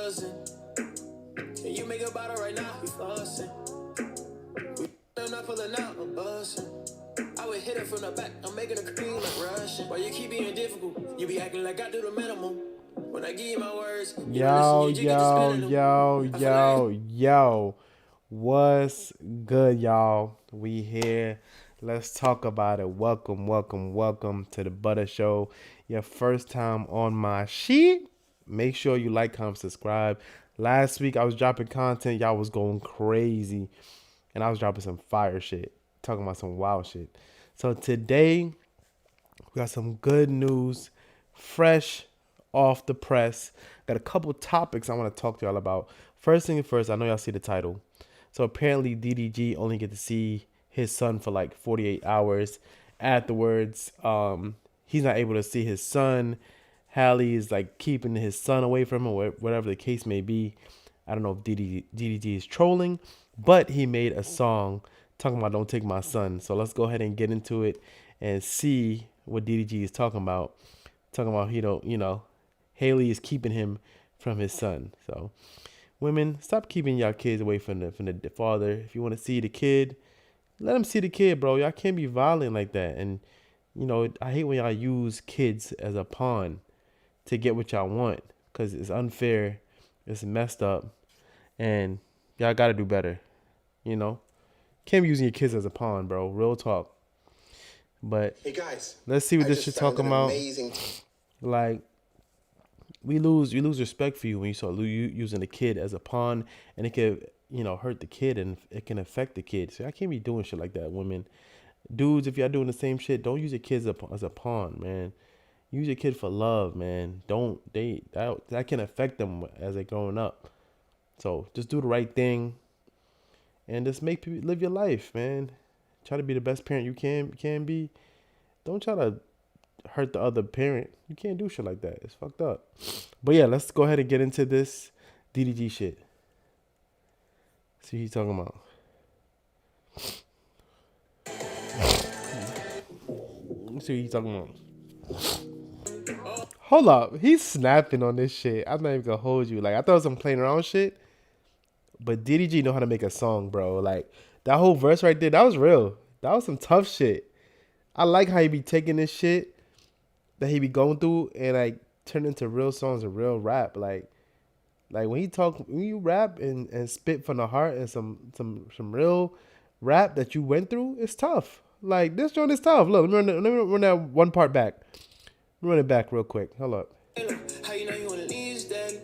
buzzing. Can you make a bottle right now? We flossing. I'm not pulling out, I'm buzzing. I would hit it from the back, I'm making a cream like Russian. Why you keep being difficult? You be acting like I do the minimum. When I give you my words, you don't listen, you get to spinning them. Yo. What's good, y'all? We here. Let's talk about it. Welcome to the Butter Show. Your first time on my sheet. Make sure you like, comment, subscribe. Last week I was dropping content. Y'all was going crazy. And I was dropping some fire shit. Talking about some wild shit. So today, we got some good news. Fresh off the press. Got a couple topics I want to talk to y'all about. First thing first, I know y'all see the title. So apparently DDG only get to see his son for like 48 hours. Afterwards, he's not able to see his son. Halle is like keeping his son away from him, or whatever the case may be. I don't know if DDG is trolling, but he made a song talking about "Don't Take My Son." So let's go ahead and get into it and see what DDG is talking about. Talking about he don't, Halle is keeping him from his son. So women, stop keeping y'all kids away from the father. If you want to see the kid, let him see the kid, bro. Y'all can't be violent like that. And I hate when y'all use kids as a pawn to get what y'all want, because it's unfair, it's messed up, and y'all gotta do better. Can't be using your kids as a pawn, bro. Real talk. But Hey guys, let's see what this shit talking about. Like, we lose respect for you when you start using the kid as a pawn, and it could hurt the kid, and it can affect the kid. So I can't be doing shit like that, women. Dudes, if y'all doing the same shit, don't use your kids as a pawn, man. Use your kid for love, man. Don't that can affect them as they're growing up. So just do the right thing, and just make people live your life, man. Try to be the best parent you can be. Don't try to hurt the other parent. You can't do shit like that. It's fucked up. But yeah, let's go ahead and get into this DDG shit. See what he's talking about. See what he's talking about. Hold up. He's snapping on this shit. I'm not even gonna hold you. Like, I thought it was some playing around shit. But DDG know how to make a song, bro. Like, that whole verse right there, that was real. That was some tough shit. I like how he be taking this shit that he be going through and like turn into real songs and real rap. Like when you rap and spit from the heart and some real rap that you went through, it's tough. Like, this joint is tough. Look, let me run that one part back. Let me run it back real quick. Hold up. How you know you wanna leave his daddy?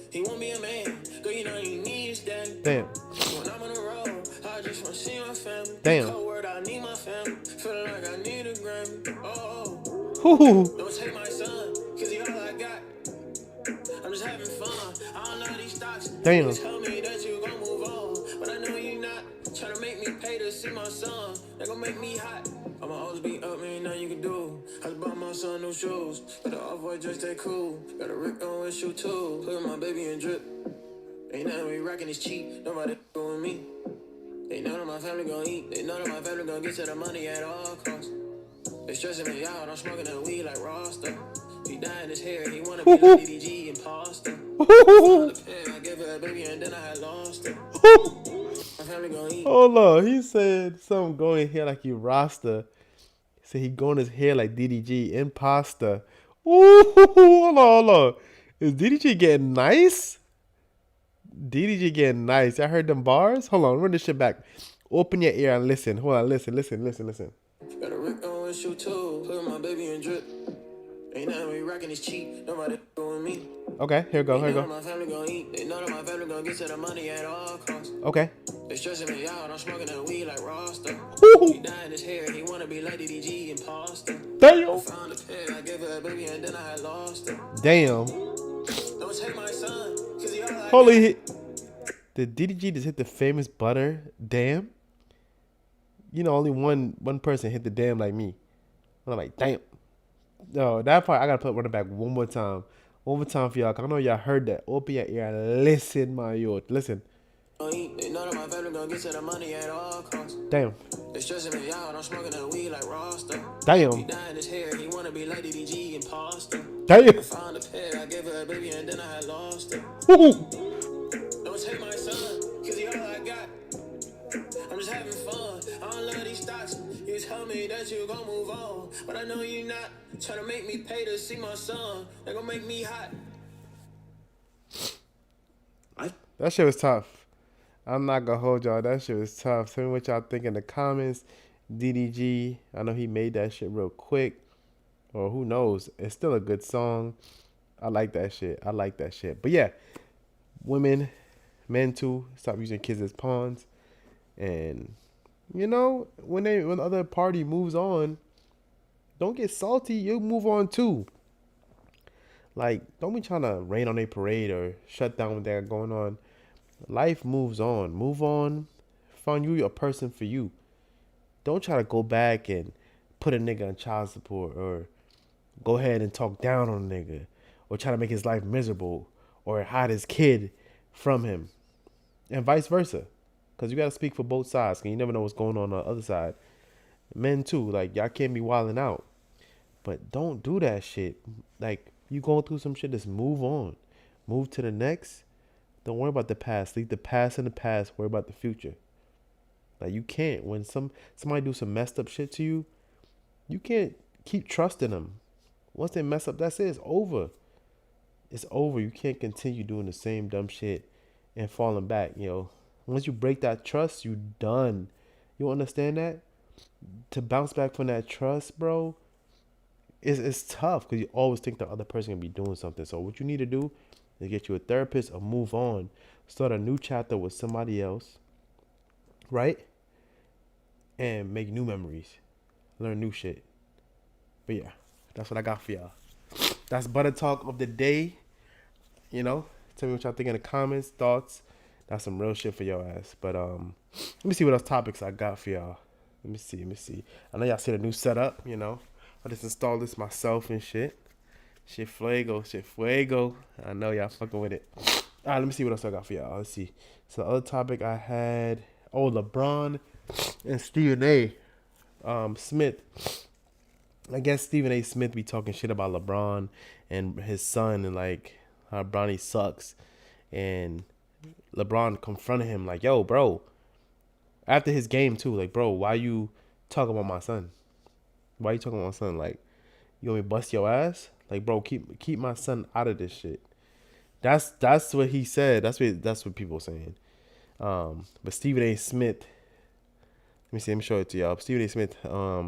He won't be a man. Girl, you know you need his daddy. Damn. When I'm on the road, I just wanna see my family. Damn. Cold word, I need my family. Feeling like I need a Grammy. Oh. Ooh. Don't take my son, cause he all I got. I'm just having fun. I don't know these stocks. Damn. You tell me that you gon' move on, but I know you not. Tryna make me pay to see my son. That gon' make me hot. I'ma always be up, man, nothing you can do. I just bought my son new shoes. Got the off-white dress, that cool. Got a Rick on his shoe too. Put my baby in drip. Ain't nothing we rockin' is cheap. Nobody with me. They know that my family gon' eat. They know that my family gon' get to the money at all costs. They stressing me out. I'm smoking that weed like Rasta. He dying his hair. He wanna be like DDG imposter. I gave her a baby and then I had lost her. My family gon' eat. Hold on. He said something going here like you Rasta. He said he going his hair like DDG imposter. Ooh, hold on. Is DDG getting nice? DDG getting nice. I heard them bars. Hold on, run this shit back. Open your ear and listen. Hold on, listen. Got a Rick on his shoe too. Put my baby in drip. Ain't nothing we rockin' is cheap. Nobody with me. Okay, here we go. They know that my family gon' eat. They know that my family gon' get to the money at all costs. Okay. They stressing me out. I'm smoking that weed like Rasta. Woo. He dying his hair. He wanna be like DDG imposter. Damn. I found a pill. I gave her a baby and then I had lost her. Damn. Don't take my son, cause he all I Holy hit. Did DDG just hit the famous butter? Damn. Only one person hit the damn like me. And I'm like, damn. No, that part I gotta run it back one more time. One more time for y'all. Cause I know y'all heard that. Open your ear and listen, my youth. Listen. They know that my family gon' get to the money at all costs. Damn. They stressing me out. I'm smoking that weed like Rasta. Damn. He dying his hair. He wanna be like DDG imposter. Damn. I found a pig, I gave her a baby and then I had lost it. Woo. Don't take my son, cause he all I got. I'm just having fun. I don't love these stocks. You tell me that you gon' move on, but I know you not. Try to make me pay to see my son. They gon' make me hot. That shit was tough. I'm not gonna hold y'all. That shit was tough. Tell me what y'all think in the comments. DDG, I know he made that shit real quick. Or who knows? It's still a good song. I like that shit. I like that shit. But yeah, women, men too, stop using kids as pawns. And you know, when the other party moves on, don't get salty. You move on too. Like, don't be trying to rain on a parade or shut down what they got going on. Life moves on. Move on. Find you a person for you. Don't try to go back and put a nigga on child support or go ahead and talk down on a nigga or try to make his life miserable or hide his kid from him and vice versa. Because you got to speak for both sides because you never know what's going on the other side. Men too, like y'all can't be wilding out. But don't do that shit. Like you going through some shit, just move on. Move to the next. Don't worry about the past. Leave the past in the past. Worry about the future. Like you can't when somebody do some messed up shit to you, you can't keep trusting them. Once they mess up, that's it. It's over. It's over. You can't continue doing the same dumb shit and falling back. You know, once you break that trust, you done. You understand that? To bounce back from that trust, bro, it's tough because you always think the other person gonna be doing something. So what you need to do is get you a therapist or move on, start a new chapter with somebody else, right? And make new memories, learn new shit. But yeah, that's what I got for y'all. That's Butter Talk of the day. You know, tell me what y'all think in the comments, thoughts. That's some real shit for your ass. But let me see what else topics I got for y'all. Let me see. I know y'all see the new setup. You know, I just installed this myself and shit. Shit fuego. I know y'all fucking with it. All right, let me see what else I got for y'all. Let's see. So the other topic I had, LeBron and Stephen A. Smith. I guess Stephen A. Smith be talking shit about LeBron and his son and like how Bronny sucks. And LeBron confronted him like, yo, bro, after his game too, like, bro, why you talking about my son? Why you talking about my son? Like, you want me to bust your ass? Like, bro, keep my son out of this shit. That's what he said. That's what people are saying. But Stephen A. Smith, let me show it to y'all. Stephen A. Smith, let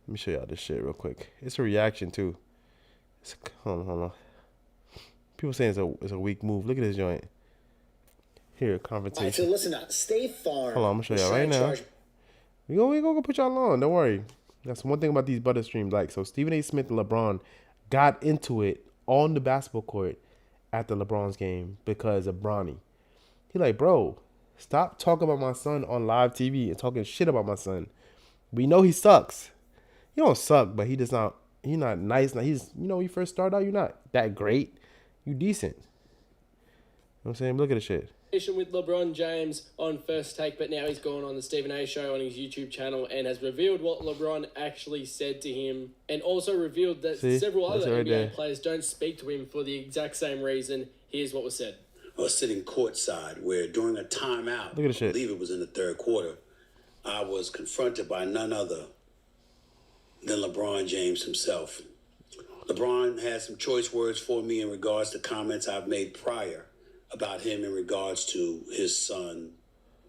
me show y'all this shit real quick. It's a reaction too. Hold on. People saying it's a weak move. Look at this joint. Here, confrontation. Right, so listen up. State Farm. Hold on, I'm gonna show y'all right now. We gonna put y'all on. Don't worry. That's one thing about these butter streams. Like, so Stephen A. Smith and LeBron got into it on the basketball court after LeBron's game because of Bronny. He like, bro, stop talking about my son on live TV and talking shit about my son. We know he sucks. He don't suck, but he's not nice. He's, when you first start out, you're not that great. You decent. You know what I'm saying? Look at the shit. With LeBron James on First Take, but now he's gone on the Stephen A. Show on his YouTube channel and has revealed what LeBron actually said to him, and also revealed that several other NBA players don't speak to him for the exact same reason. Here's what was said. I was sitting courtside where during a timeout, Look at the shit. I believe it was in the third quarter, I was confronted by none other than LeBron James himself. LeBron had some choice words for me in regards to comments I've made prior about him in regards to his son,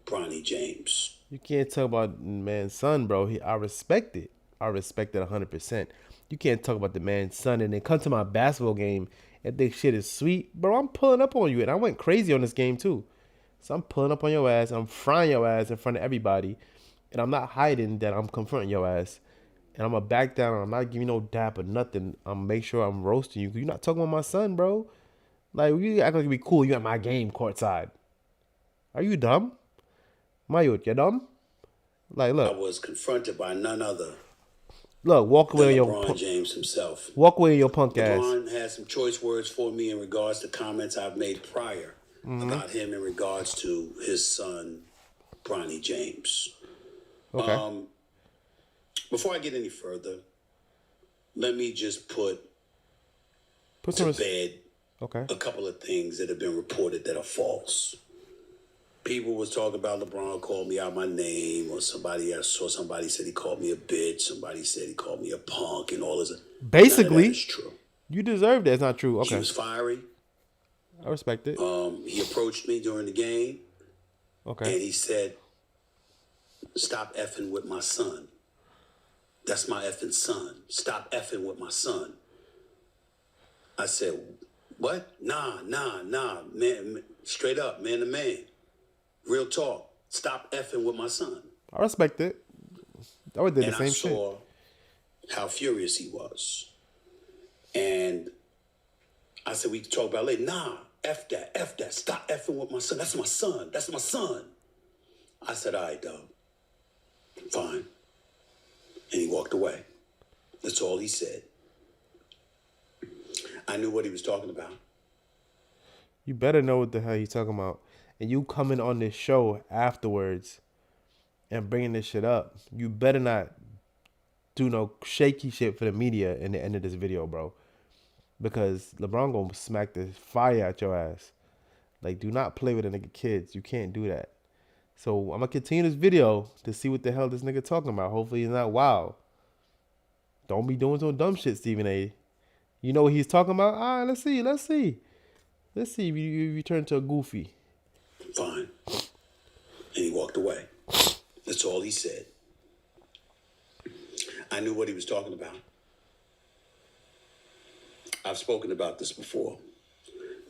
Bronny James. You can't talk about man's son, bro. I respect it. I respect it 100%. You can't talk about the man's son and then come to my basketball game and think shit is sweet. Bro, I'm pulling up on you. And I went crazy on this game too. So I'm pulling up on your ass. I'm frying your ass in front of everybody. And I'm not hiding that I'm confronting your ass. And I'm going to back down. I'm not giving you no dap or nothing. I'm going to make sure I'm roasting you. Because you're not talking about my son, bro. Like, you act like you be cool. You at my game courtside. Are you dumb? Mayo, you dumb? Like, look. I was confronted by none other. Look, walk away than your LeBron James himself. Walk away your punk ass. LeBron had some choice words for me in regards to comments I've made prior about him in regards to his son, Bronny James. Okay. Before I get any further, let me just put to bed Okay. a couple of things that have been reported that are false. People was talking about LeBron called me out my name, or somebody said he called me a bitch. Somebody said he called me a punk, and all this. Basically, none of that is true. You deserve that. It's not true. Okay. He was fiery. I respect it. He approached me during the game. Okay. And he said, "Stop effing with my son. That's my effing son. Stop effing with my son." I said, "What? Nah, man, straight up, man to man. Real talk. Stop effing with my son." I respect it. I would do the And same I shit. saw how furious he was. And I said, "We can talk about it later." "Nah, F that. Stop effing with my son. That's my son. I said, "All right, dog. Fine." And he walked away. That's all he said. I knew what he was talking about. You better know what the hell he's talking about. And you coming on this show afterwards and bringing this shit up, you better not do no shaky shit for the media in the end of this video, bro. Because LeBron gonna smack the fire out your ass. Like, do not play with a nigga kids. You can't do that. So I'm gonna continue this video to see what the hell this nigga talking about. Hopefully he's not wild. Don't be doing some dumb shit, Stephen A. You know what he's talking about? All right, let's see. Let's see if you turn to a goofy. Fine. And he walked away. That's all he said. I knew what he was talking about. I've spoken about this before.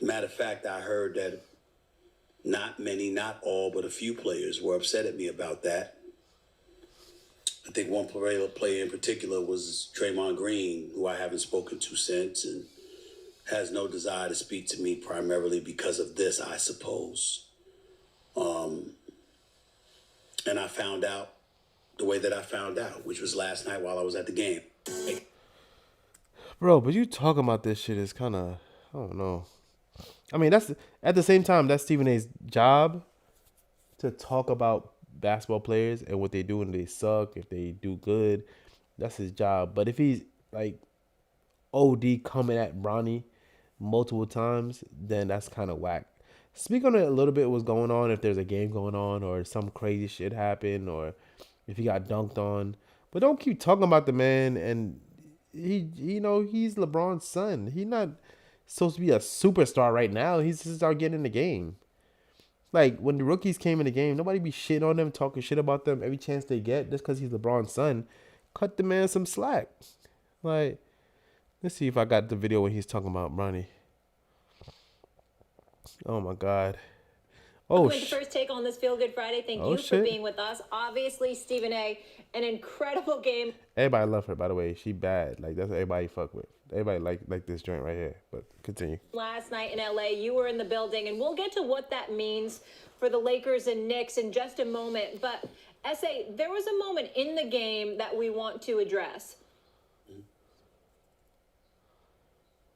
Matter of fact, I heard that not many, not all, but a few players were upset at me about that. I think one player in particular was Draymond Green, who I haven't spoken to since and has no desire to speak to me primarily because of this, I suppose. And I found out the way that I found out, which was last night while I was at the game. Bro, but you talking about this shit is kind of, I don't know. I mean, that's at the same time, that's Stephen A's job to talk about basketball players and what they do when they suck, if they do good. That's his job. But if he's like OD coming at Bronny multiple times, then that's kind of whack. Speak on it a little bit, what's going on, if there's a game going on or some crazy shit happened or if he got dunked on. But don't keep talking about the man, and he's LeBron's son. He's not supposed to be a superstar right now. He's just start getting in the game. Like, when the rookies came in the game, nobody be shitting on them, talking shit about them every chance they get just because he's LeBron's son. Cut the man some slack. Like, let's see if I got the video when he's talking about Bronny. Oh, my God. Oh, the first take on this Feel Good Friday. Thank you for being with us. Obviously, Stephen A., an incredible game. Everybody love her, by the way. She bad. Like, that's what everybody fuck with. Everybody like this joint right here. But continue. Last night in LA, you were in the building, and we'll get to what that means for the Lakers and Knicks in just a moment. But, S.A., there was a moment in the game that we want to address.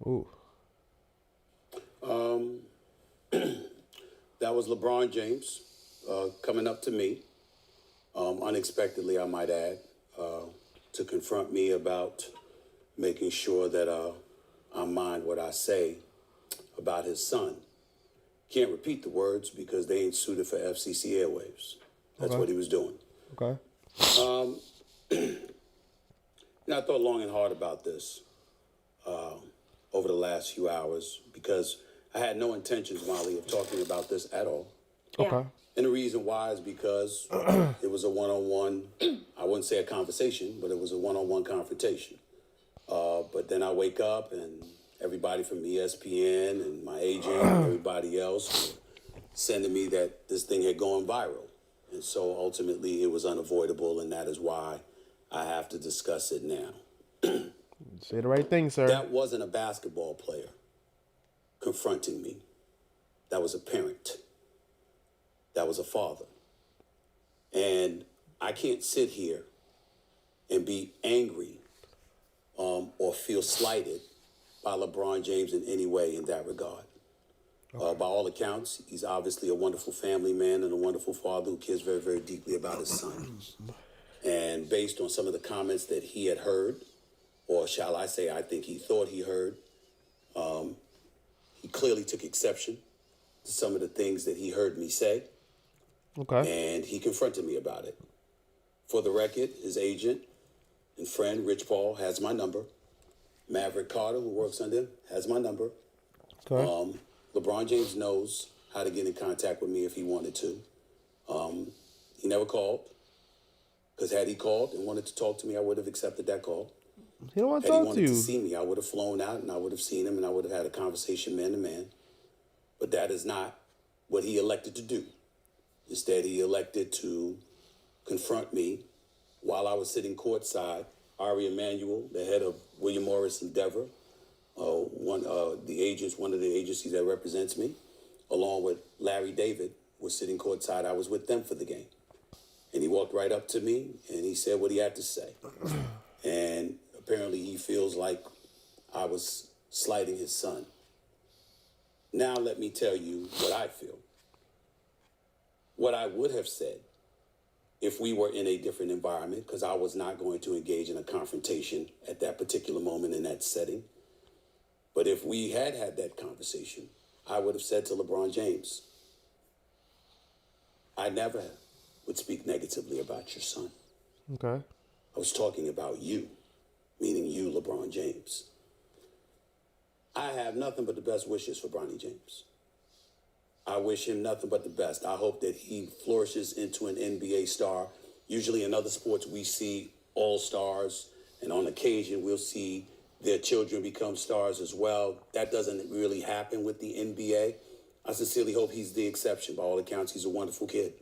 Ooh. That was LeBron James coming up to me, unexpectedly, I might add, to confront me about making sure that I mind what I say about his son. Can't repeat the words because they ain't suited for FCC airwaves. That's what he was doing. Okay. I thought long and hard about this over the last few hours because I had no intentions, Molly, of talking about this at all. Okay. And the reason why is because it was a one-on-one, I wouldn't say a conversation, but it was a one-on-one confrontation. But then I wake up and everybody from ESPN and my agent and everybody else sending me that this thing had gone viral. And so ultimately it was unavoidable, and that is why I have to discuss it now. Say the right thing, sir. That wasn't a basketball player confronting me. That was a parent. That was a father. And I can't sit here and be angry or feel slighted by LeBron James in any way in that regard. Okay. By all accounts, he's obviously a wonderful family man and a wonderful father who cares very, very deeply about his son. And based on some of the comments that he had heard, or shall I say, I think he thought he heard, He clearly took exception to some of the things that he heard me say. Okay. And he confronted me about it. For the record, his agent and friend, Rich Paul, has my number. Maverick Carter, who works under him, has my number. Okay. LeBron James knows how to get in contact with me if he wanted to. He never called. Because had he called and wanted to talk to me, I would have accepted that call. He don't want to Had he talk to wanted you. to see me, I would have flown out and I would have seen him and I would have had a conversation man to man. But that is not what he elected to do. Instead, he elected to confront me while I was sitting courtside. Ari Emanuel, the head of William Morris Endeavor, one of the agencies that represents me, along with Larry David, was sitting courtside. I was with them for the game. And he walked right up to me and he said what he had to say. And apparently he feels like I was slighting his son. Now let me tell you what I feel. What I would have said if we were in a different environment, because I was not going to engage in a confrontation at that particular moment in that setting. But if we had had that conversation, I would have said to LeBron James, I never would speak negatively about your son. Okay. I was talking about you, meaning you, LeBron James. I have nothing but the best wishes for Bronny James. I wish him nothing but the best. I hope that he flourishes into an NBA star. Usually in other sports, we see all-stars, and on occasion, we'll see their children become stars as well. That doesn't really happen with the NBA. I sincerely hope he's the exception. By all accounts, he's a wonderful kid.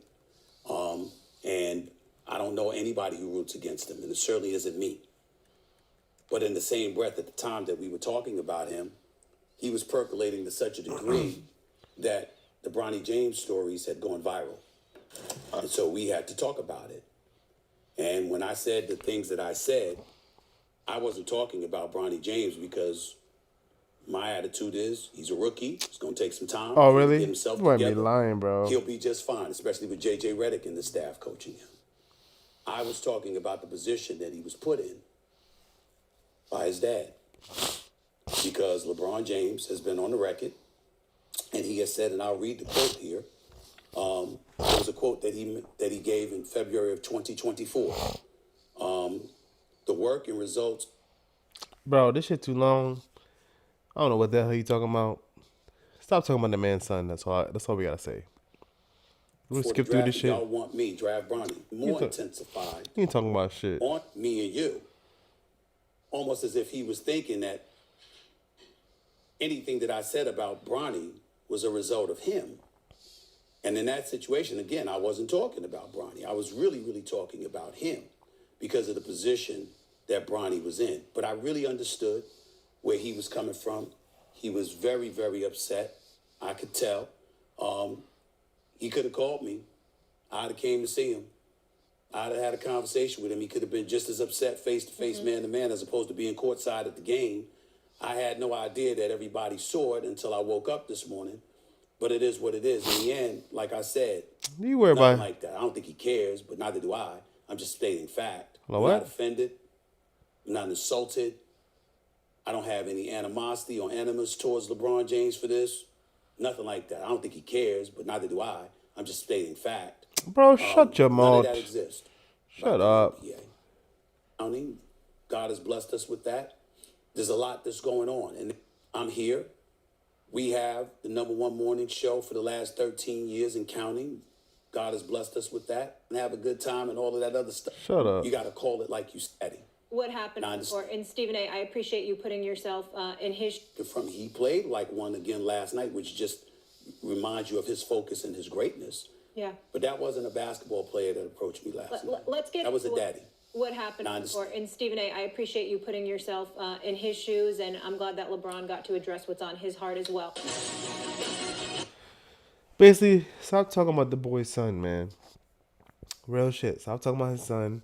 And I don't know anybody who roots against him, and it certainly isn't me. But in the same breath, at the time that we were talking about him, he was percolating to such a degree that the Bronny James stories had gone viral. And so we had to talk about it. And when I said the things that I said, I wasn't talking about Bronny James because my attitude is he's a rookie. It's going to take some time. Oh, to really? get himself You might be together. lying, bro. He'll be just fine, especially with J.J. Redick and the staff coaching him. I was talking about the position that he was put in by his dad. Because LeBron James has been on the record, and he has said, and I'll read the quote here. There was a quote that he gave in February of 2024. The work and results. Bro, this shit too long. I don't know what the hell you talking about. Stop talking about the man's son. That's all we gotta say. We'll For skip the through draft, this shit. y'all want me, draft Bronny. More intensified You ain't talking about shit. on me and you. Almost as if he was thinking that anything that I said about Bronny was a result of him. And in that situation, again, I wasn't talking about Bronny. I was really, really talking about him because of the position that Bronny was in. But I really understood where he was coming from. He was very, very upset. I could tell. He could have called me. I'd have came to see him. I'd have had a conversation with him. He could have been just as upset face-to-face, man-to-man, as opposed to being courtside at the game. I had no idea that everybody saw it until I woke up this morning. But it is what it is. In the end, like I said, You worry nothing about like that. I don't think he cares, but neither do I. I'm just stating fact. Hello, I'm what? not offended. I'm not insulted. I don't have any animosity or animus towards LeBron James for this. Nothing like that. I don't think he cares, but neither do I. I'm just stating fact. Bro, shut your None mouth. of that exists. Shut up. God has blessed us with that. There's a lot that's going on, and I'm here. We have the #1 morning show for the last 13 years and counting. God has blessed us with that, and have a good time and all of that other stuff. Shut up. You got to call it like you said it. What happened before? And Stephen A., I appreciate you putting yourself in his. He played like one again last night, which just reminds you of his focus and his greatness. Yeah. But that wasn't a basketball player that approached me last night. Let's get. That was a daddy. What happened before? And Stephen A., I appreciate you putting yourself in his shoes, and I'm glad that LeBron got to address what's on his heart as well. Basically, stop talking about the boy's son, man. Real shit. Stop talking about his son.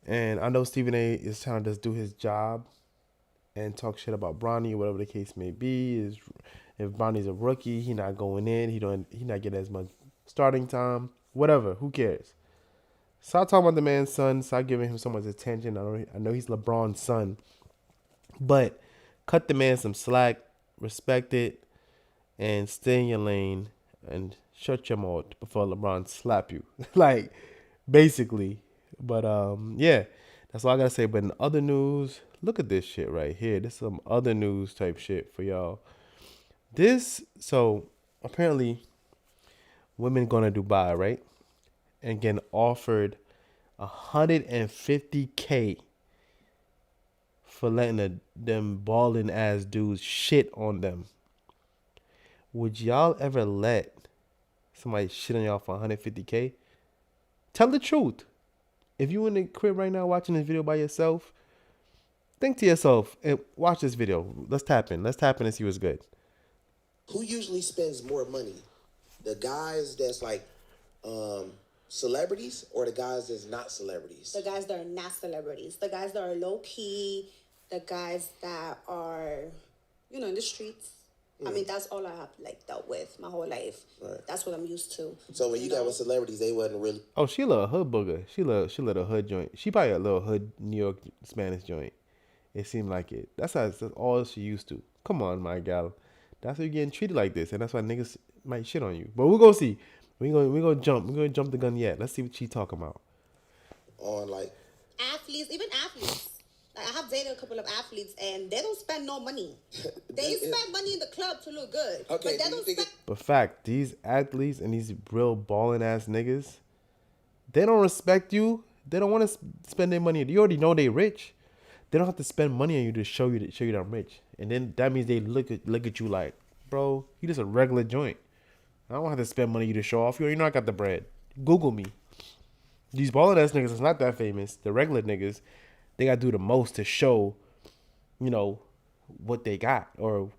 And I know Stephen A. is trying to just do his job and talk shit about Bronny, whatever the case may be. If Bronny's a rookie, he not going in. He not getting as much starting time. Whatever. Who cares? Stop talking about the man's son. Stop giving him so much attention. I know he's LeBron's son. But cut the man some slack. respect it, and stay in your lane and shut your mouth before LeBron slap you. Like, basically. But yeah, that's all I gotta say. But in other news, look at this shit right here. This is some other news type shit for y'all. So apparently women going to Dubai, right? And getting offered $150K for letting them balling ass dudes shit on them. Would y'all ever let somebody shit on y'all for $150K? Tell the truth. If you in the crib right now watching this video by yourself, think to yourself and watch this video. Let's tap in and see what's good. Who usually spends more money? The guys that's like celebrities or the guys that's not celebrities? The guys that are not celebrities. The guys that are low key. The guys that are, in the streets. I mean, that's all I have dealt with my whole life. Right. That's what I'm used to. So when you got with celebrities, they wasn't really. Oh, she love a hood booger. She love a hood joint. She probably a little hood New York Spanish joint. It seemed like it. That's all she used to. Come on, my gal. That's why you're getting treated like this, and that's why niggas might shit on you. But we're gonna see. We're gonna jump the gun yet. Let's see what she talking about. On athletes, even athletes. Like, I have dated a couple of athletes, and they don't spend no money. They spend money in the club to look good. Okay, but they don't spend. But fact, these athletes and these real balling ass niggas, they don't respect you. They don't want to spend their money. You already know they rich. They don't have to spend money on you to show you that I'm rich. And then that means they look at you like, bro, you just a regular joint. I don't have to spend money on you to show off. You already know I got the bread. Google me. These balling ass niggas is not that famous. The regular niggas, they gotta do the most to show, what they got or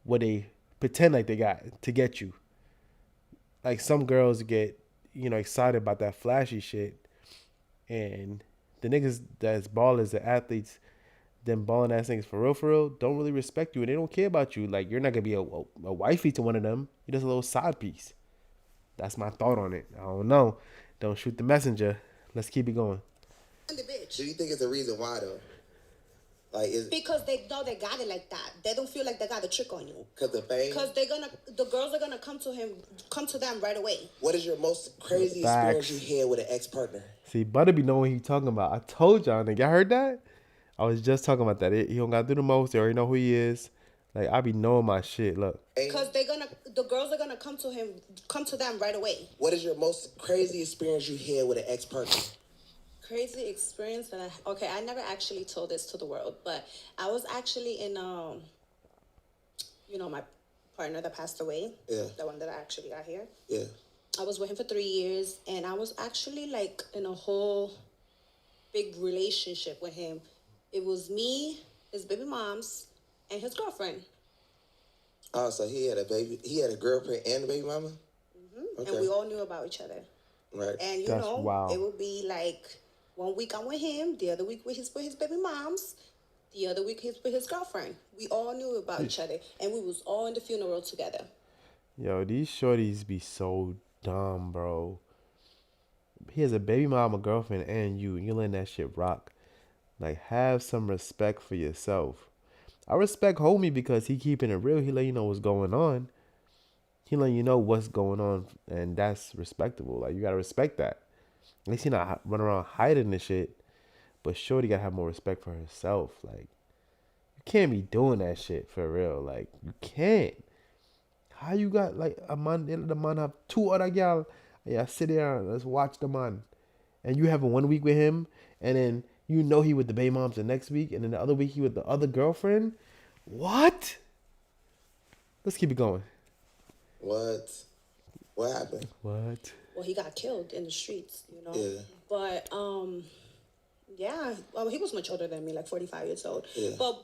what they pretend like they got to get you. Like some girls get, excited about that flashy shit, and the niggas that's ballers, the athletes, them balling ass niggas for real, don't really respect you, and they don't care about you. Like, you're not gonna be a wifey to one of them. You're just a little side piece. That's my thought on it. I don't know. Don't shoot the messenger. Let's keep it going. The bitch. Do you think it's the reason why though? Because they know they got it like that. They don't feel like they got a trick on you. Because the fame. Because the girls are gonna come to them right away. What is your most crazy experience you had with an ex-partner? See, Butter be knowing what he talking about. I told y'all, nigga. Y'all heard that? I was just talking about that. He don't gotta do the most. They already know who he is. Like, I be knowing my shit. Look. Because the girls are gonna come to them right away. What is your most crazy experience you had with an ex-partner? Crazy experience that I never actually told this to the world, but I was actually in my partner that passed away. Yeah. The one that I actually got here. Yeah. I was with him for 3 years, and I was actually in a whole big relationship with him. It was me, his baby moms, and his girlfriend. Oh, so he had a girlfriend and a baby mama? Mm-hmm. Okay. And we all knew about each other. Right. And it would be like 1 week I'm with him, the other week with his baby moms, the other week with his girlfriend. We all knew about each other, and we was all in the funeral together. Yo, these shorties be so dumb, bro. He has a baby mama, girlfriend, and you letting that shit rock. Like, have some respect for yourself. I respect homie because he keeping it real. He let you know what's going on. He let you know what's going on, and that's respectable. Like, you gotta respect that. At least he not running around hiding the shit. But shorty gotta have more respect for herself. Like, you can't be doing that shit for real. Like, you can't. How you got like the man have 2 other gal? Yeah, sit there and let's watch the man. And you having 1 week with him, and then he with the baby moms the next week, and then the other week he with the other girlfriend. What? Let's keep it going. What happened? What? Well, he got killed in the streets, Yeah. But yeah. Well, he was much older than me, like 45 years old. Yeah. But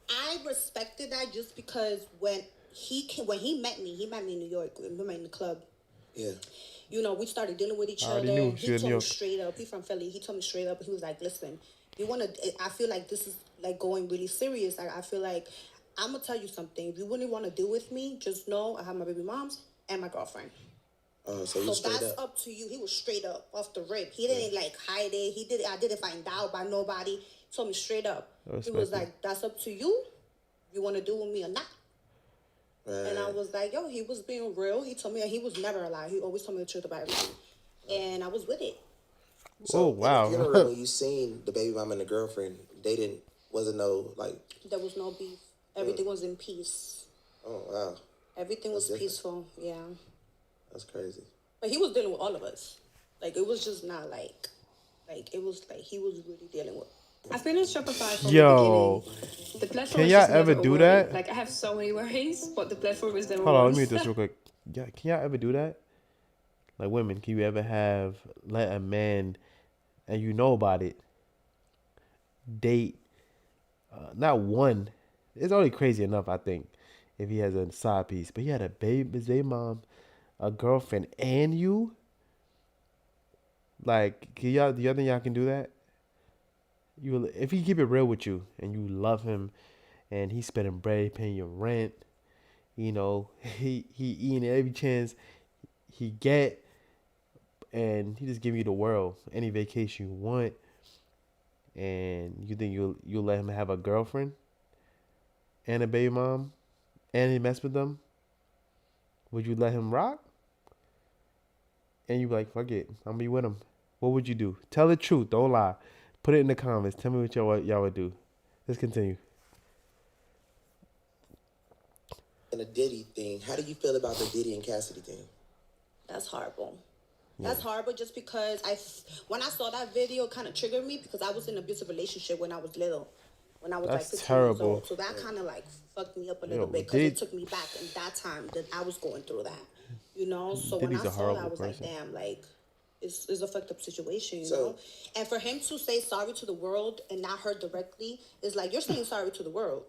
I respected that just because when he met me in New York. We met in the club. Yeah. We started dealing with each other. He told me straight up. He's from Philly. He told me straight up. He was like, "Listen, I feel like this is like going really serious. I feel like I'm gonna tell you something. If you really want to deal with me, just know I have my baby moms and my girlfriend. So that's up to you." He was straight up off the rip. He didn't hide it. I didn't find out by nobody. He told me straight up. He was like, "That's up to you. If you want to deal with me or not." And I was like, yo, he was being real. He told me that he was never a lie. He always told me the truth about everything. And I was with it. So, wow. In the funeral, when you seen the baby mama and the girlfriend, wasn't no, like... There was no beef. Everything was in peace. Oh, wow. Everything was peaceful, yeah. That's crazy. But he was dealing with all of us. Like, it was just not like it was like he was really dealing with. I've been on Shopify from Yo, the beginning. The platform can is y'all just ever never do a that? worry. Like, I have so many worries, but the platform is never Hold on, one. let me get this real quick. Yeah, can y'all ever do that? Like, women, can you ever let a man, and you know about it, date, not one, it's already crazy enough, I think, if he has a side piece, but he had his baby mom, a girlfriend, and you? Like, do y'all think y'all can do that? If he keep it real with you, and you love him, and he's spending bread, paying your rent, you know, he eating every chance he get, and he just give you the world, any vacation you want, and you think you'll let him have a girlfriend and a baby mom, and he mess with them? Would you let him rock? And you be like, fuck it, I'm gonna be with him. What would you do? Tell the truth, don't lie. Put it in the comments. Tell me what y'all would do. Let's continue. And the Diddy thing, how do you feel about the Diddy and Cassidy thing? That's horrible. That's horrible just because when I saw that video, it kind of triggered me because I was in an abusive relationship when I was little. When I was like 15 years old. So that kind of like fucked me up a little bit because it took me back in that time that I was going through that. You know? So when I saw that, I was like, damn, like, it's a fucked up situation, you know? And for him to say sorry to the world and not her directly is like, you're saying sorry to the world,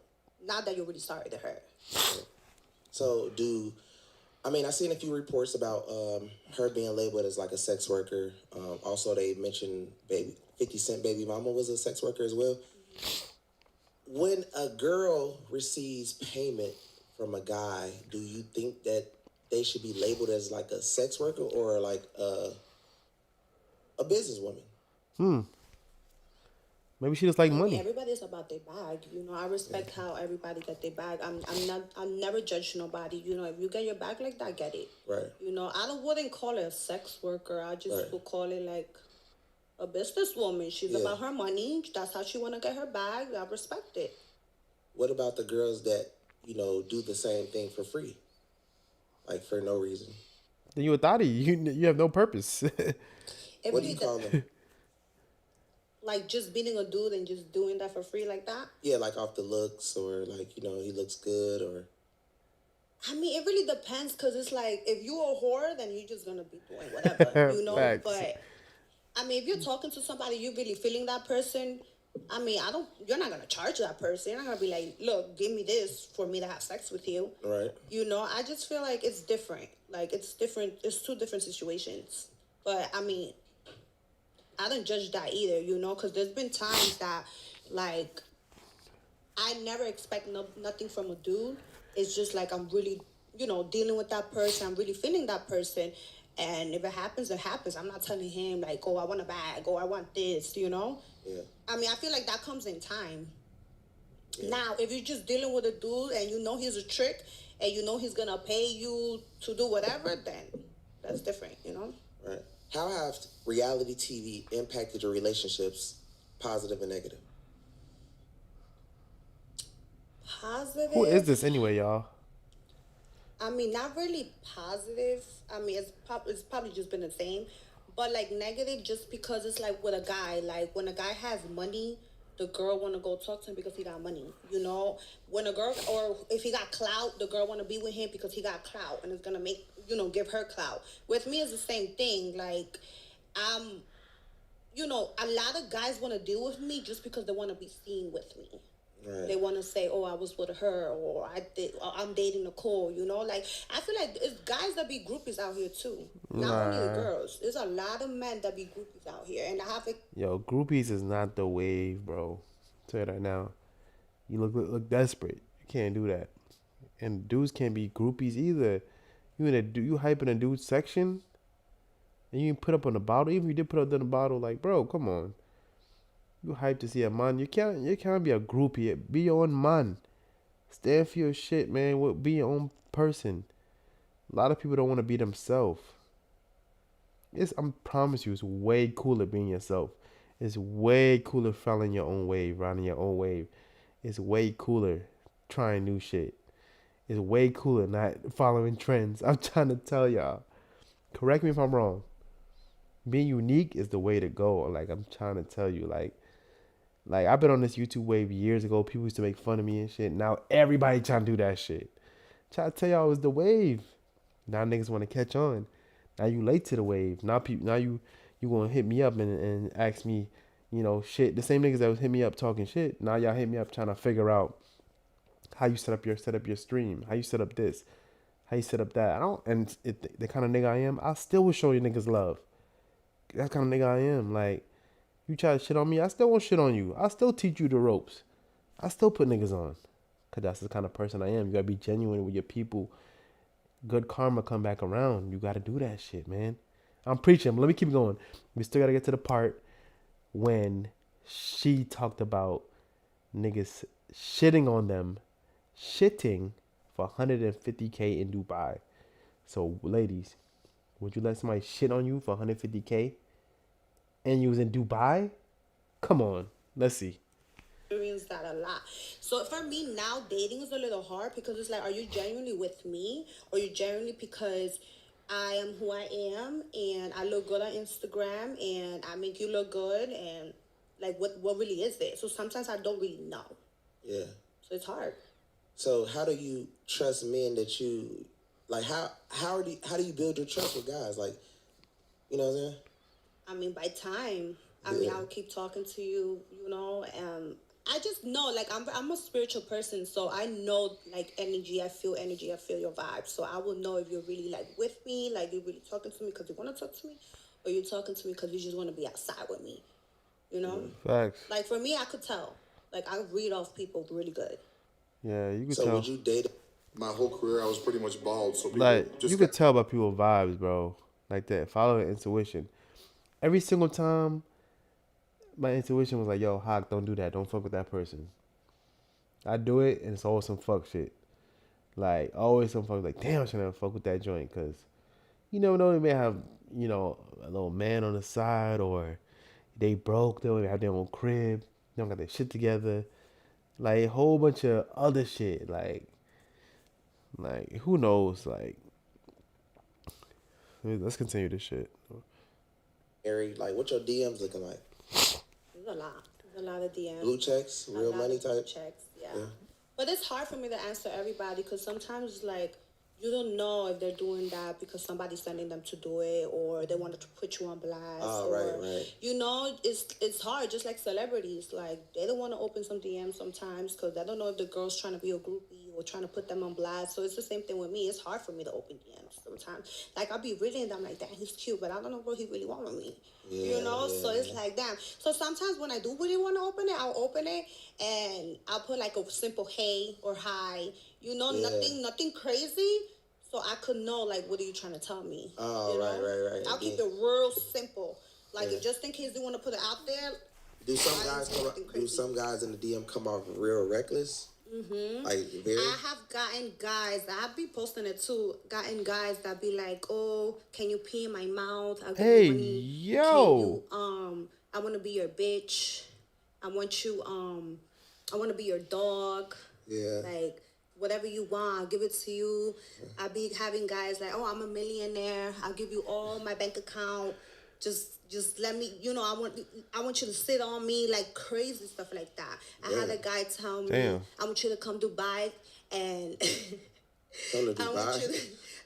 not that you're really sorry to her. So I seen a few reports about her being labeled as like a sex worker. Also, they mentioned 50 Cent baby mama was a sex worker as well. When a girl receives payment from a guy, do you think that they should be labeled as like a sex worker or like a businesswoman? Maybe she just like money. Everybody's about their bag, you know. I respect how everybody get their bag. I'm never judge nobody. You know, if you get your bag like that, get it. Right. You know, wouldn't call it a sex worker. I just would call it like a businesswoman. She's about her money. That's how she want to get her bag. I respect it. What about the girls that, you know, do the same thing for free? Like for no reason. Then you a thotty. You have no purpose. What do you call them? Like just beating a dude and just doing that for free like that? Yeah, like off the looks or like, you know, he looks good or... I mean, it really depends because it's like, if you a whore, then you're just going to be doing whatever, you know? Facts. But, I mean, if you're talking to somebody, you're really feeling that person, I mean, you're not going to charge that person. You're not going to be like, look, give me this for me to have sex with you. Right. You know, I just feel like it's different. Like, it's different. It's two different situations. But, I mean... I don't judge that either, you know, because there's been times that, like, I never expect nothing from a dude. It's just like I'm really, you know, dealing with that person. I'm really feeling that person. And if it happens, it happens. I'm not telling him, like, oh, I want a bag, or I want this, you know? Yeah. I mean, I feel like that comes in time. Yeah. Now, if you're just dealing with a dude and you know he's a trick and you know he's going to pay you to do whatever, then that's different, you know? Right. How have reality TV impacted your relationships, positive and negative? Positive? Who is this anyway, y'all? I mean, not really positive. I mean, it's probably just been the same. But, like, negative just because it's, like, with a guy. Like, when a guy has money, the girl want to go talk to him because he got money, you know? When a girl, or if he got clout, the girl want to be with him because he got clout. And it's going to make, you know, give her clout. With me, it's the same thing. Like, you know, a lot of guys want to deal with me just because they want to be seen with me. Right. They want to say, oh, I was with her, or I'm dating Nicole, you know? Like, I feel like it's guys that be groupies out here, too. Not only the girls. There's a lot of men that be groupies out here. And I have Yo, groupies is not the wave, bro. Tell you that now. You look desperate. You can't do that. And dudes can't be groupies either. You hype in a dude section, and you put up on the bottle. Even if you did put up on the bottle, like, bro, come on. You hype to see a man. You can't be a groupie. Be your own man. Stand for your shit, man. Be your own person. A lot of people don't want to be themselves. I promise you, it's way cooler being yourself. It's way cooler following your own wave, riding your own wave. It's way cooler trying new shit. It's way cooler not following trends. I'm trying to tell y'all. Correct me if I'm wrong. Being unique is the way to go. Like, I'm trying to tell you, like I've been on this YouTube wave years ago. People used to make fun of me and shit. Now everybody trying to do that shit. Trying to tell y'all it was the wave. Now niggas want to catch on. Now you late to the wave. Now you gonna hit me up and ask me, you know, shit. The same niggas that was hit me up talking shit. Now y'all hit me up trying to figure out how you set up your stream, how you set up this, how you set up that. The kind of nigga I am, I still will show you niggas love. That kind of nigga I am. Like, you try to shit on me, I still won't shit on you. I still teach you the ropes. I still put niggas on. Cause that's the kind of person I am. You gotta be genuine with your people. Good karma come back around. You gotta do that shit, man. I'm preaching, but let me keep going. We still gotta get to the part when she talked about niggas shitting on them, shitting for 150K in Dubai. So, ladies, would you let somebody shit on you for 150K and you was in Dubai? Come on, let's see. Experience that a lot. So for me now, dating is a little hard because it's like, are you genuinely with me, or you genuinely because I am who I am and I look good on Instagram and I make you look good, and like what really is it? So sometimes I don't really know. Yeah. So it's hard. So how do you trust men that you like? How do you build your trust with guys? Like, you know what I'm saying? I mean, by time. I mean, I'll keep talking to you, you know, I just know, like, I'm a spiritual person, so I know, like, energy, I feel your vibe, so I will know if you're really, like, with me, like, you're really talking to me because you want to talk to me, or you're talking to me because you just want to be outside with me, you know? Facts. Like, for me, I could tell. Like, I read off people really good. Yeah, you could tell. So would you date? My whole career, I was pretty much bald, so like, you could tell by people's vibes, bro. Like that, follow the intuition. Every single time, my intuition was like, yo, Hawk, don't do that. Don't fuck with that person. I do it, and it's always some fuck shit. Like, always some fuck, like, damn, I should never fuck with that joint, because you never know, they may have, you know, a little man on the side, or they broke, they don't even have their own crib, they don't got their shit together. Like, a whole bunch of other shit, like, who knows, like, let's continue this shit. Harry, like, what your DMs looking like? There's a lot of DMs. Blue checks, real money type? Blue checks, yeah. But it's hard for me to answer everybody because sometimes, like, you don't know if they're doing that because somebody's sending them to do it, or they wanted to put you on blast. Oh, right. You know, it's hard, just like celebrities. Like, they don't want to open some DMs sometimes because they don't know if the girl's trying to be a groupie or trying to put them on blast. So it's the same thing with me. It's hard for me to open DMs sometimes. Like, I'll be reading them like, damn, he's cute, but I don't know what he really wants with me. Yeah, you know? So it's like, damn. So sometimes when I do really want to open it, I'll open it and I'll put like a simple hey or hi. You know, nothing crazy. So I could know, like, what are you trying to tell me? Oh, you know? right. I'll keep it real simple. Like, just in case they want to put it out there. Do some guys in the DM come off real reckless? Mm-hmm. Like, very? I have gotten guys, I'll be posting it too, gotten guys that be like, oh, can you pee in my mouth? I'll give you money. Yo. I want to be your bitch. I want to be your dog. Yeah. Like, whatever you want, I'll give it to you. I'll be having guys like, oh, I'm a millionaire. I'll give you all my bank account. Just let me, you know, I want you to sit on me, like crazy stuff like that. I had a guy tell me, I want you to come to Dubai and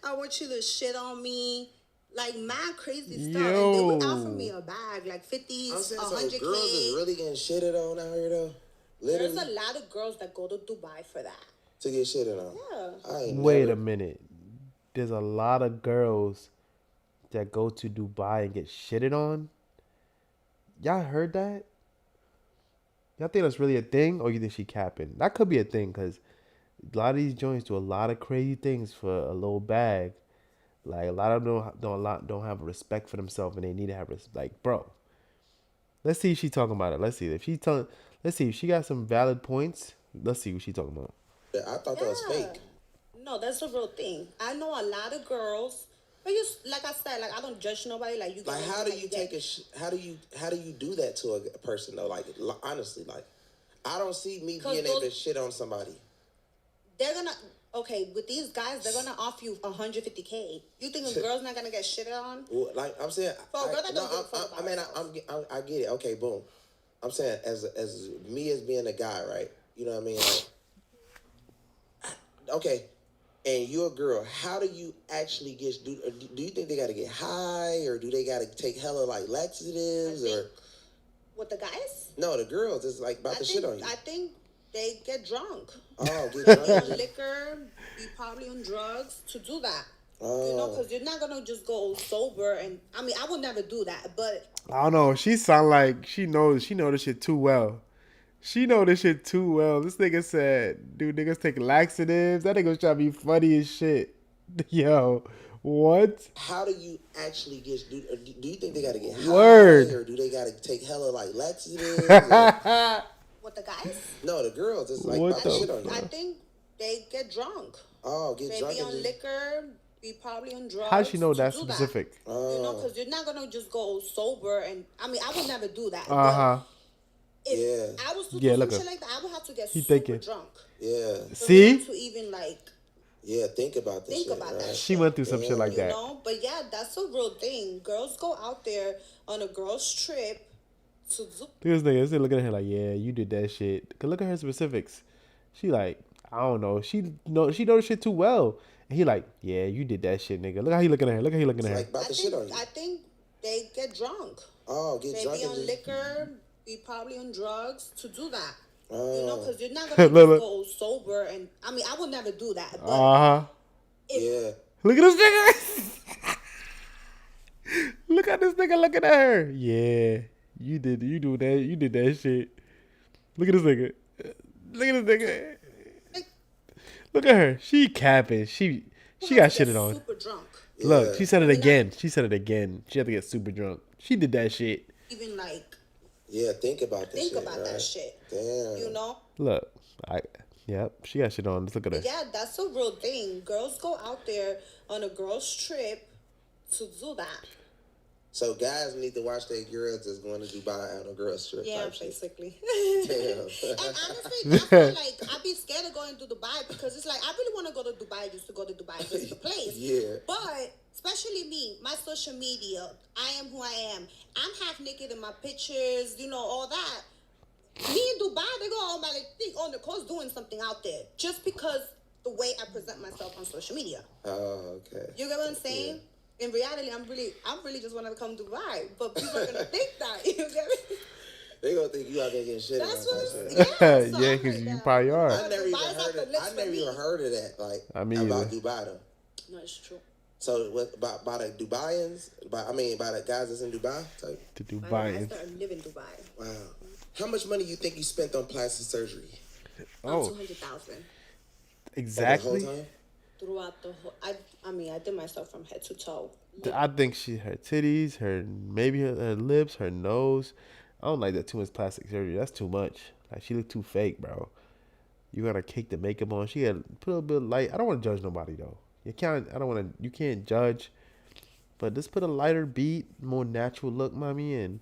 I want you to shit on me. Like, mad crazy stuff. And they would offer me a bag, like 50, 100K. So girls is really getting shitted on out here, though? Literally? There's a lot of girls that go to Dubai for that. To get shitted on? Yeah. Wait a minute. There's a lot of girls that go to Dubai and get shitted on? Y'all heard that? Y'all think that's really a thing, or you think she capping? That could be a thing, because a lot of these joints do a lot of crazy things for a little bag. Like, a lot of them don't have respect for themselves, and they need to have respect. Like, bro, let's see if she talking about it. Let's see if she got some valid points. Let's see what she talking about. Yeah, I thought that was fake. No, No, that's a real thing. I know a lot of girls, but you, like I said, like I don't judge nobody. Like you. Like, how do you take a? How do you do that to a person though? Like, honestly, like, I don't see me being able to shit on somebody. They're gonna. Okay, with these guys, they're gonna offer you $150K. You think a girl's not gonna get shit on? Well, like I'm saying, I get it. Okay, boom. I'm saying as me as being a guy, right? You know what I mean? Like, okay, and you're a girl. How do you actually get? Do you think they got to get high, or do they got to take hella like laxatives, or with the guys? No, the girls. It's like about to shit on you. I think they get drunk. Oh, get drunk. Liquor, be probably on drugs to do that. Oh. You know, because you're not gonna just go sober. And I mean, I would never do that. But I don't know. She sound like she knows this shit too well. She know this shit too well. This nigga said, dude, niggas take laxatives. That nigga was trying to be funny as shit. Yo, what? How do you actually get? Do you think they got to get high, or do they got to take hella like laxatives? With the guys? No, the girls. It's like about to shit on you. I think they get drunk. Oh, get drunk. They be on liquor. Be probably on drugs. How does she know that's specific? You know, because you're not gonna just go sober. And I mean, I would never do that. If I was to do some shit like that, I would have to get super drunk. Yeah. See? To even like. Yeah, think about this. That. She went through some shit like that. You know, but yeah, that's a real thing. Girls go out there on a girls trip. This nigga looking at her like, yeah, you did that shit. Cause look at her specifics. She like, I don't know. She know the shit too well. And he like, yeah, you did that shit, nigga. Look how he looking at her. Look how he looking at her. Like about to shit on you. I think they get drunk. Oh, get drunk. They be on liquor. Be probably on drugs to do that. Oh. You know, because you're not gonna just go sober. And I mean, I would never do that. But yeah. Look at this nigga. Look at this nigga looking at her. Yeah. You did that shit. Look at this nigga. Look at this nigga. Look at her. She capping. She got shitted on. Super drunk. Look, she said it again. She said it again. She had to get super drunk. She did that shit. Even like. Yeah, think about this. Think about that shit. Damn. You know. Look, she got shit on. Just look at her. Yeah, that's a real thing. Girls go out there on a girls trip to do that. So guys need to watch their girls that's going to Dubai on a girls trip. Yeah, basically. Damn. And honestly, that's why, like, I'd be scared of going to Dubai because it's like I really want to go to Dubai just to go to Dubai because it's the place. Yeah. But especially me, my social media, I am who I am. I'm half naked in my pictures, you know, all that. Me in Dubai, they go automatically think, oh, Nicole's doing something out there just because the way I present myself on social media. Oh, okay. You get what I'm saying? Yeah. In reality, I'm really just wanting to come to Dubai, but people are gonna think that. You get me? They gonna think you out there getting shit. That's what. Yeah, because you probably are. I never even heard of that. Like about Dubai though. No, it's true. So what about the Dubaians? About the guys that's in Dubai? The Dubaians. I live in Dubai. Wow. How much money you think you spent on plastic surgery? $200,000. Exactly. The whole time? Throughout the whole, I did myself from head to toe. I think her titties, her lips, her nose. I don't like that too much plastic surgery. That's too much. Like she look too fake, bro. You gotta cake the makeup on. She got put a bit of light. I don't want to judge nobody though. You can't judge. But just put a lighter beat, more natural look, mommy. And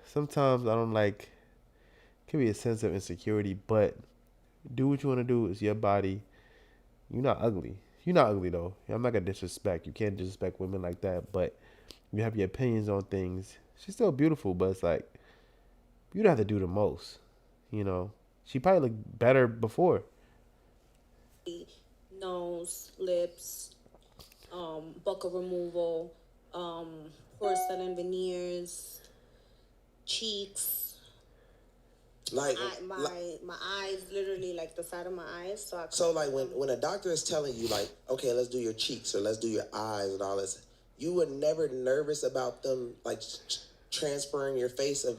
sometimes I don't like. It can be a sense of insecurity, but. Do what you want to do. It's your body. You're not ugly. You're not ugly, though. I'm not going to disrespect. You can't disrespect women like that. But you have your opinions on things. She's still beautiful, but it's like, you don't have to do the most. You know? She probably looked better before. Nose, lips, buccal removal, porcelain veneers, cheeks. Like my eyes, literally like the side of my eyes. So like when a doctor is telling you like, okay, let's do your cheeks or let's do your eyes and all this, you were never nervous about them like transferring your face of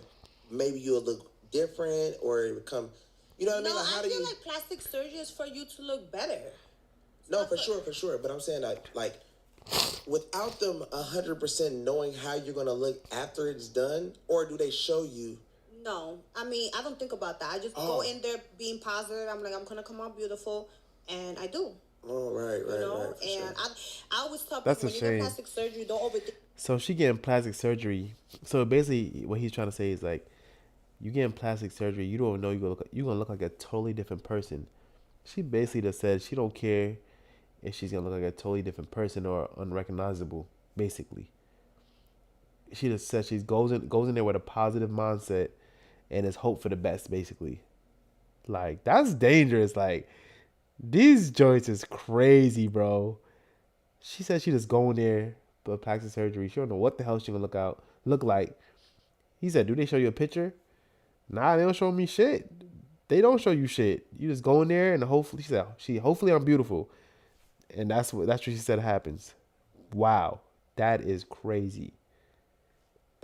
maybe you'll look different or it become, you know what I mean? Like, I feel like plastic surgery is for you to look better. No, for sure. But I'm saying like without them 100% knowing how you're gonna look after it's done, or do they show you? No, I mean, I don't think about that. I just go in there being positive. I'm like, I'm going to come out beautiful. and I do. Oh, right. And I always tell That's people, when you get plastic surgery, don't overthink. So she getting plastic surgery. So basically, what he's trying to say is like, you getting plastic surgery, you don't know you're gonna look like a totally different person. She basically just said she don't care if she's gonna look like a totally different person or unrecognizable. Basically, she just said she goes in there with a positive mindset and is hope for the best. Basically, like that's dangerous. Like these joints is crazy, bro. She said she just going there for plastic surgery. She don't know what the hell she gonna look like. He said, "Do they show you a picture?" Nah, they don't show me shit. They don't show you shit. You just go in there and hopefully hopefully I'm beautiful. And that's what she said happens. Wow. That is crazy.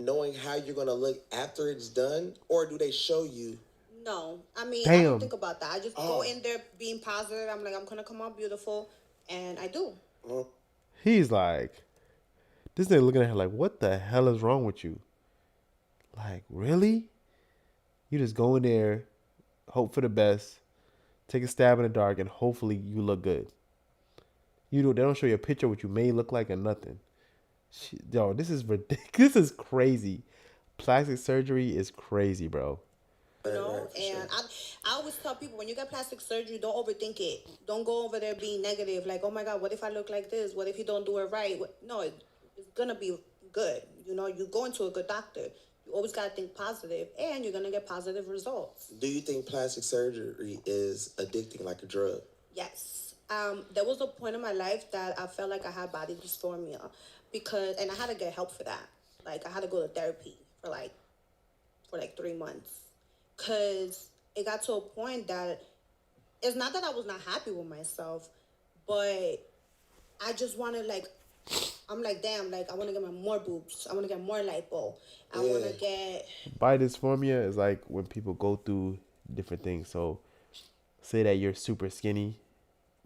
Knowing how you're gonna look after it's done, or do they show you? No. I mean, Damn. I don't think about that. I just go in there being positive. I'm like, I'm gonna come out beautiful, and I do. He's like, this nigga looking at her like, what the hell is wrong with you? Like, really? You just go in there, hope for the best, take a stab in the dark, and hopefully you look good. They don't show you a picture of what you may look like or nothing. Yo, this is ridiculous. This is crazy. Plastic surgery is crazy, bro. And I always tell people, when you get plastic surgery, don't overthink it. Don't go over there being negative. Like, oh my God, what if I look like this? What if you don't do it right? No, it's gonna be good. You go into a good doctor. You always gotta think positive, and you're gonna get positive results. Do you think plastic surgery is addicting like a drug? Yes. There was a point in my life that I felt like I had body dysphoria and I had to get help for that. Like, I had to go to therapy for like 3 months. Because it got to a point that it's not that I was not happy with myself, but I just wanted, like, I'm like, damn, like, I want to get more boobs. I want to get more lipo. I want to get... Body dysmorphia is like when people go through different things. So, say that you're super skinny,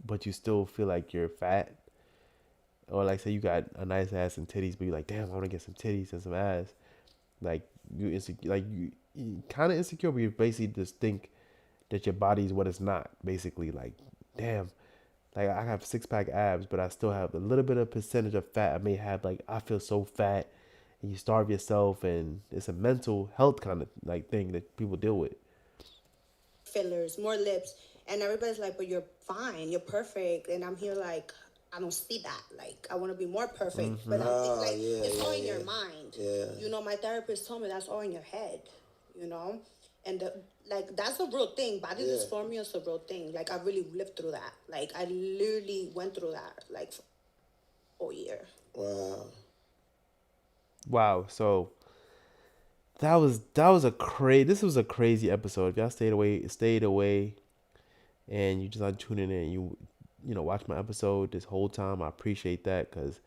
but you still feel like you're fat. Or, like, say you got a nice ass and titties, but you're like, damn, I want to get some titties and some ass. Like, you kind of insecure, but you basically just think that your body is what it's not. Basically, like, damn, like I have 6-pack abs, but I still have a little bit of percentage of fat I may have. Like, I feel so fat, and you starve yourself, and it's a mental health kind of like thing that people deal with. Fillers, more lips, and everybody's like, but you're fine, you're perfect, and I'm here like, I don't see that. Like, I want to be more perfect, but it's all in your mind. Yeah. My therapist told me that's all in your head. And that's a real thing. Body dysphoria is a real thing. Like, I really lived through that. Like, I literally went through that, like, for a year. Wow. So this was a crazy episode. If y'all stayed away, and you just not tuning in, you watch my episode this whole time. I appreciate that, because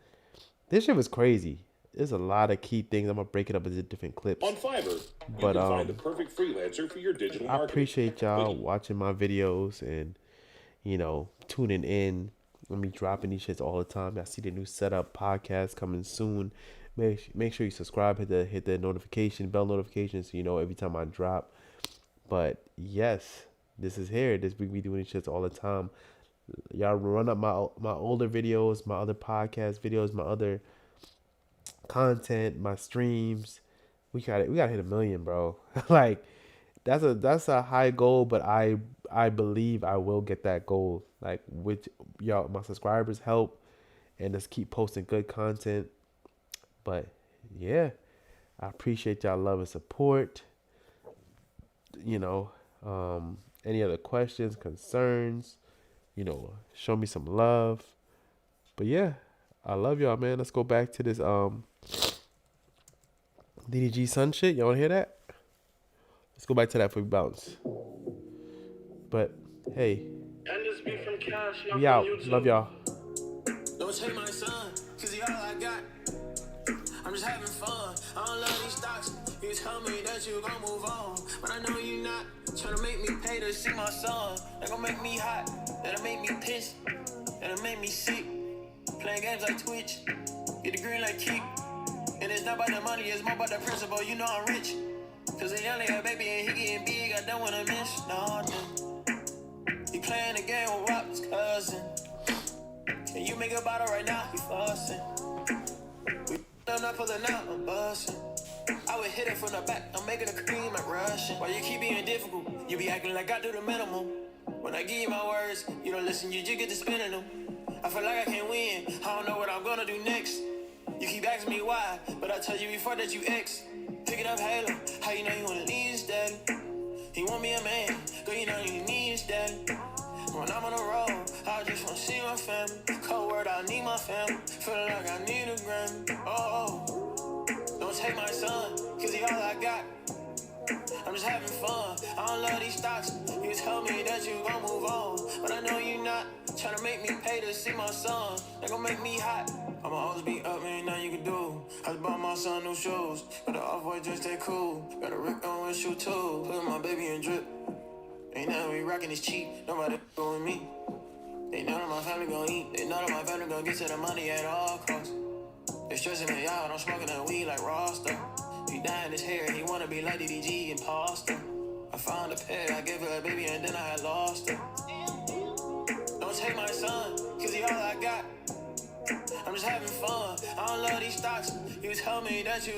this shit was crazy. There's a lot of key things. I'm gonna break it up into different clips. On Fiverr, you can find the perfect freelancer for your digital marketing. I appreciate y'all watching my videos and tuning in. Let me dropping these shits all the time. I see the new setup podcast coming soon. Make sure you subscribe. Hit the bell notification, so every time I drop. But yes, this is here. We be doing these shits all the time. Y'all run up my older videos, my other podcast videos, my other content, my streams. We gotta hit 1 million, bro. Like, that's a high goal, but I believe I will get that goal. Like, with y'all, my subscribers help, and just keep posting good content. But yeah, I appreciate y'all love and support. Any other questions, concerns, show me some love. But yeah, I love y'all, man. Let's go back to this DDG Sun shit. Y'all wanna hear that? Let's go back to that before we bounce. But hey, we out. Love y'all. Don't take my son, cause he all I got. I'm just having fun. I don't love these stocks. You tell me that you gon' move on, but I know you not. Tryna make me pay to see my son. That gon' make me hot. That'll make me piss. That'll make me sick. Playing games like Twitch. Get the green like Kick. And it's not about the money, it's more about the principle. I'm rich. Cause they only got baby and he getting big. I don't wanna miss. No. He playing the game with Rob's cousin. And you make a bottle right now, he fussing. I'm not pulling out, I'm busting. I would hit it from the back, I'm making a cream at Russian. Why you keep being difficult? You be acting like I do the minimum. When I give you my words, you don't listen, you just get to spinning them. I feel like I can't win, I don't know what I'm gonna do next. You keep asking me why, but I told you before that you ex. Picking up Halo, how you know you wanna leave his daddy? He want me a man, girl you know you need his daddy. When I'm on the road, I just wanna see my family. Cold word, I need my family. Feel like I need a Grammy. Oh, don't take my son, cause he all I got. I'm just having fun, I don't love these stocks. You tell me that you gon' move on, but I know you not. Tryna make me pay to see my son, they gon' make me hot. I'ma always be up, man, nothing you can do. I just bought my son new shoes, got the off-white dress, they cool. Got a Rick on with shoe too, put my baby in drip. Ain't nothing we rockin' is cheap, nobody go with me. They know that my family gon' eat, they know that my family gon' get to the money at all costs. They stressing me out, I'm smoking that weed like Rasta. He dyeing his hair, he wanna be like DDG and pasta. I found a pet, I gave her a baby and then I had lost her. Don't take my son, cause he all I got. I'm just having fun, I don't love these stocks. You tell me that you